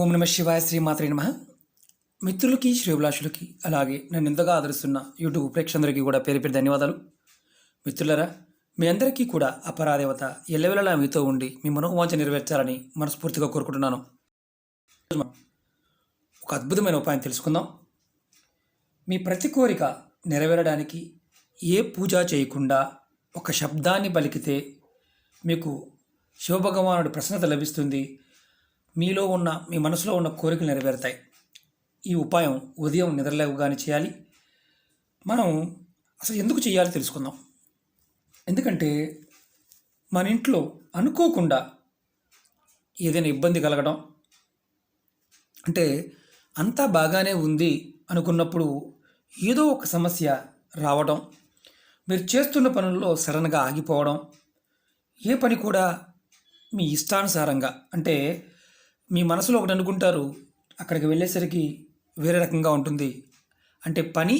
ఓం నమ శివాయ శ్రీమాత్రే నమః. మిత్రులకి శ్రేభిలాషులకి అలాగే నన్ను ఎంతగా ఆదరిస్తున్న యూట్యూబ్ ప్రేక్షకులందరికీ కూడా పేరు పేరు ధన్యవాదాలు. మిత్రులరా, మీ అందరికీ కూడా అపరాదేవత ఎల్లవెల్లలా మీతో ఉండి మీ మనోవాంఛ నెరవేర్చాలని మనస్ఫూర్తిగా కోరుకుంటున్నాను. ఒక అద్భుతమైన ఉపాయం తెలుసుకుందాం. మీ ప్రతి కోరిక నెరవేరడానికి ఏ పూజ చేయకుండా ఒక శబ్దాన్ని పలికితే మీకు శివభగవానుడి ప్రసన్నత లభిస్తుంది. మీలో ఉన్న మీ మనసులో ఉన్న కోరికలు నెరవేరుతాయి. ఈ ఉపాయం ఉదయం నిద్రలేవగానే చేయాలి. మనం అసలు ఎందుకు చేయాలో తెలుసుకుందాం. ఎందుకంటే మన ఇంట్లో అనుకోకుండా ఏదైనా ఇబ్బంది కలగడం, అంటే అంతా బాగానే ఉంది అనుకున్నప్పుడు ఏదో ఒక సమస్య రావడం, మీరు చేస్తున్న పనుల్లో సడన్గా ఆగిపోవడం, ఏ పని కూడా మీ ఇష్టానుసారంగా, అంటే మీ మనసులో ఒకటి అనుకుంటారు, అక్కడికి వెళ్ళేసరికి వేరే రకంగా ఉంటుంది. అంటే పని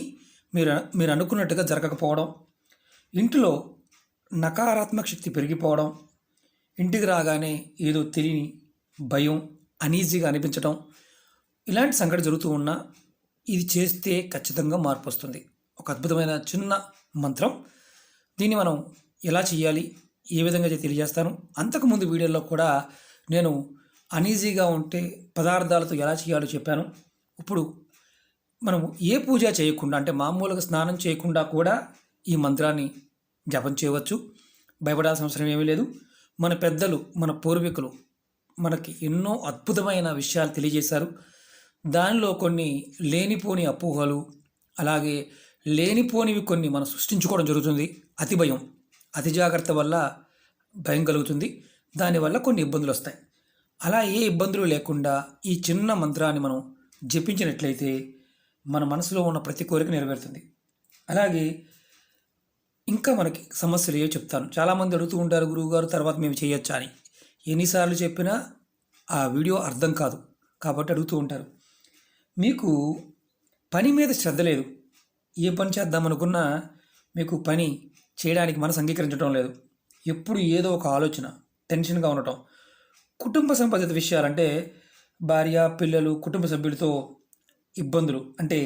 మీరు అనుకున్నట్టుగా జరగకపోవడం, ఇంట్లో నకారాత్మక శక్తి పెరిగిపోవడం, ఇంటికి రాగానే ఏదో తెలియని భయం, అనీజీగా అనిపించడం, ఇలాంటి సంఘటన జరుగుతూ ఉన్నా ఇది చేస్తే ఖచ్చితంగా మార్పు వస్తుంది. ఒక అద్భుతమైన చిన్న మంత్రం. దీన్ని మనం ఎలా చేయాలి, ఏ విధంగా తెలియజేస్తాను. అంతకుముందు వీడియోలో కూడా నేను అనీజీగా ఉంటే పదార్థాలతో ఎలా చేయాలో చెప్పాను. ఇప్పుడు మనం ఏ పూజ చేయకుండా, అంటే మామూలుగా స్నానం చేయకుండా కూడా ఈ మంత్రాన్ని జపం చేయవచ్చు. భయపడాల్సిన అవసరం ఏమీ లేదు. మన పెద్దలు, మన పూర్వీకులు మనకి ఎన్నో అద్భుతమైన విషయాలు తెలియజేశారు. దానిలో కొన్ని లేనిపోని అపోహలు, అలాగే లేనిపోనివి కొన్ని మనం సృష్టించుకోవడం జరుగుతుంది. అతి భయం, అతి జాగ్రత్త వల్ల భయం కలుగుతుంది. దానివల్ల కొన్ని ఇబ్బందులు వస్తాయి. అలా ఏ ఇబ్బందులు లేకుండా ఈ చిన్న మంత్రాన్ని మనం జపించినట్లయితే మన మనసులో ఉన్న ప్రతి కోరిక నెరవేరుతుంది. అలాగే ఇంకా మనకి సమస్యలు ఏవో చెప్తాను. చాలామంది అడుగుతూ ఉంటారు, గురువుగారు తర్వాత మేము చేయొచ్చా అని. ఎన్నిసార్లు చెప్పినా ఆ వీడియో అర్థం కాదు కాబట్టి అడుగుతూ ఉంటారు. మీకు పని మీద శ్రద్ధ లేదు. ఏ పని చేద్దామనుకున్నా మీకు పని చేయడానికి మనసు అంగీకరించడం లేదు. ఎప్పుడు ఏదో ఒక ఆలోచన, టెన్షన్గా ఉండటం, కుటుంబ సంబంధిత విషయాలంటే భార్య, పిల్లలు, కుటుంబ సభ్యులతో ఇబ్బందులు, అంటే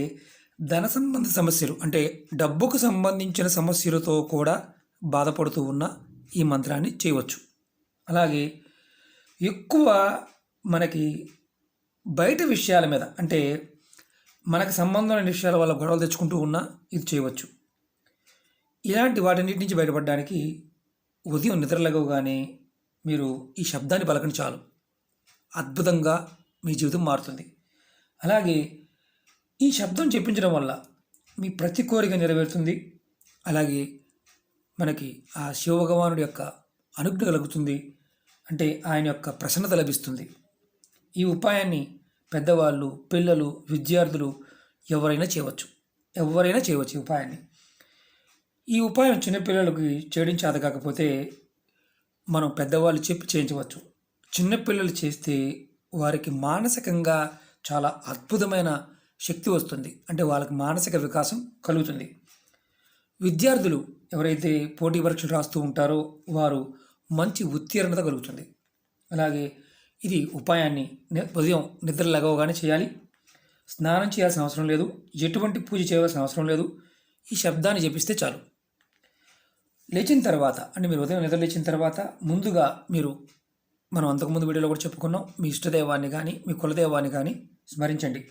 ధన సంబంధ సమస్యలు, అంటే డబ్బుకు సంబంధించిన సమస్యలతో కూడా బాధపడుతూ ఉన్న ఈ మంత్రాన్ని చేయవచ్చు. అలాగే ఎక్కువ మనకి బయట విషయాల మీద, అంటే మనకు సంబంధం లేని విషయాల వల్ల గొడవలు తెచ్చుకుంటూ ఉన్నా ఇది చేయవచ్చు. ఇలాంటి వాటన్నిటి నుంచి బయటపడడానికి ఉదయం నిద్రలేవగానే మీరు ఈ శబ్దాన్ని పలకండి చాలు. అద్భుతంగా మీ జీవితం మారుతుంది. అలాగే ఈ శబ్దం చెప్పించడం వల్ల మీ ప్రతి కోరిక నెరవేరుతుంది. అలాగే మనకి ఆ శివభగవానుడి యొక్క అనుగ్రహం కలుగుతుంది. అంటే ఆయన యొక్క ప్రసన్నత లభిస్తుంది. ఈ ఉపాయాన్ని పెద్దవాళ్ళు, పిల్లలు, విద్యార్థులు ఎవరైనా చేయవచ్చు. ఈ ఉపాయాన్ని. ఈ ఉపాయం చిన్నపిల్లలకి చేయడం చేత కాకపోతే మనం పెద్దవాళ్ళు చెప్పి చేయించవచ్చు. చిన్నపిల్లలు చేస్తే వారికి మానసికంగా చాలా అద్భుతమైన శక్తి వస్తుంది. అంటే వాళ్ళకి మానసిక వికాసం కలుగుతుంది. విద్యార్థులు ఎవరైతే పోటీ పరీక్షలు రాస్తూ ఉంటారో వారు మంచి ఉత్తీర్ణత కలుగుతుంది. అలాగే ఇది ఉపాయాన్ని ఉదయం నిద్ర లెగవగానే చేయాలి. స్నానం చేయాల్సిన అవసరం లేదు. ఎటువంటి పూజ చేయవలసిన అవసరం లేదు. ఈ శబ్దాన్ని జపిస్తే చాలు. లేచిన తర్వాత, అంటే మీరు ఉదయం నిద్ర లేచిన తర్వాత ముందుగా మనం అంతకుముందు వీడియోలో కూడా చెప్పుకున్నాం, మీ ఇష్టదైవాన్ని కానీ మీ కులదైవాన్ని కానీ స్మరించండి.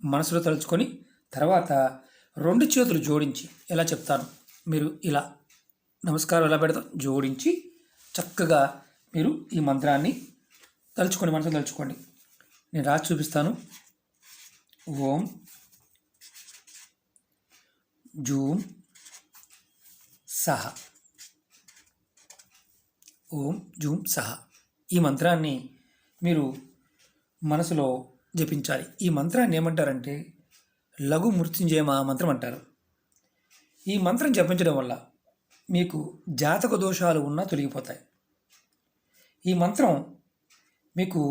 మనసులో తలుచుకొని తర్వాత 2 చేతులు జోడించి ఎలా చెప్తాను, మీరు ఇలా నమస్కారం ఎలా పెడతాం, జోడించి చక్కగా మీరు ఈ మంత్రాన్ని తలుచుకోండి, మనసులో తలుచుకోండి. నేను రాసి చూపిస్తాను. ఓం జూం సహ, ఓం జూం సహ. ఈ మంత్రాన్ని మీరు మనసులో జపించాలి. ఈ మంత్రాన్ని ఏమంటారంటే లఘు మృత్యుంజయ మంత్రం అంటారు. ఈ మంత్రం జపించడం వల్ల మీకు జాతక దోషాలు ఉన్నా తొలగిపోతాయి. ఈ మంత్రం మీకు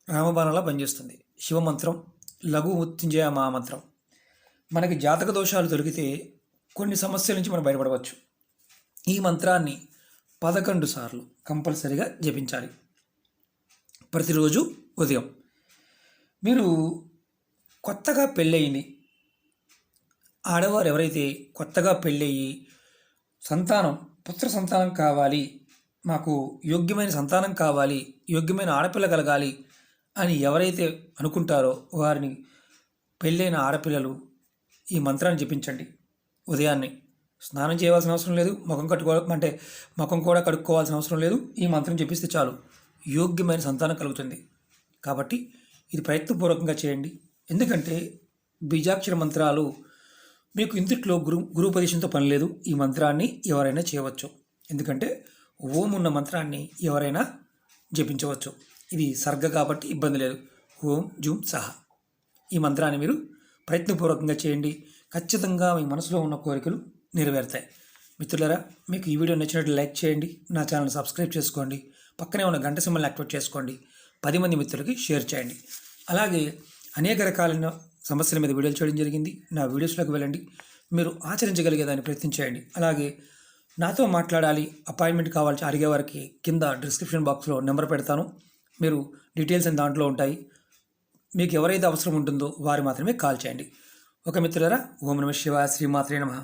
రామబాణంలా పనిచేస్తుంది. శివమంత్రం, లఘు మృత్యుంజయ మంత్రం. మనకి జాతక దోషాలు తొలగితే కొన్ని సమస్యల నుంచి మనం బయటపడవచ్చు. ఈ మంత్రాన్ని 11 సార్లు కంపల్సరీగా జపించాలి ప్రతిరోజు ఉదయం. మీరు కొత్తగా పెళ్ళయింది ఆడవారు ఎవరైతే కొత్తగా పెళ్ళయి సంతానం పుత్ర సంతానం కావాలి, మాకు యోగ్యమైన సంతానం కావాలి, యోగ్యమైన ఆడపిల్ల కలగాలి అని ఎవరైతే అనుకుంటారో వారిని పెళ్ళైన ఆడపిల్లలు ఈ మంత్రాన్ని జపించండి. ఉదయాన్నే స్నానం చేయవలసిన అవసరం లేదు, ముఖం కూడా కడుక్కోవాల్సిన అవసరం లేదు. ఈ మంత్రం జపిస్తే చాలు యోగ్యమైన సంతానం కలుగుతుంది. కాబట్టి ఇది ప్రయత్నపూర్వకంగా చేయండి. ఎందుకంటే బీజాక్షర మంత్రాలు మీకు ఇంతట్లో గురుపదేశంతో పని లేదు. ఈ మంత్రాన్ని ఎవరైనా చేయవచ్చు. ఎందుకంటే ఓం ఉన్న మంత్రాన్ని ఎవరైనా జపించవచ్చు. ఇది సర్గ కాబట్టి ఇబ్బంది లేదు. ఓం జూమ్ సహా ఈ మంత్రాన్ని మీరు ప్రయత్నపూర్వకంగా చేయండి. ఖచ్చితంగా మీ మనసులో ఉన్న కోరికలు నెరవేరుతాయి. మిత్రులారా, మీకు ఈ వీడియో నచ్చినట్లు లైక్ చేయండి, నా ఛానల్ సబ్స్క్రైబ్ చేసుకోండి, పక్కనే ఉన్న గంట సింబల్ని యాక్టివేట్ చేసుకోండి, 10 మంది మిత్రులకి షేర్ చేయండి. అలాగే అనేక రకాలైన సమస్యల మీద వీడియోలు చేయడం జరిగింది. నా వీడియోస్లోకి వెళ్ళండి, మీరు ఆచరించగలిగేదాన్ని ప్రయత్నం చేయండి. అలాగే నాతో మాట్లాడాలి, అపాయింట్మెంట్ కావాల్సి అడిగేవారికి కింద డిస్క్రిప్షన్ బాక్స్లో నెంబర్ పెడతాను. మీరు డీటెయిల్స్ అని దాంట్లో ఉంటాయి. మీకు ఎవరైతే అవసరం ఉంటుందో వారు మాత్రమే కాల్ చేయండి. ఒక మిత్రులారా, ఓం నమః శివాయ, శ్రీమాత్రే నమః.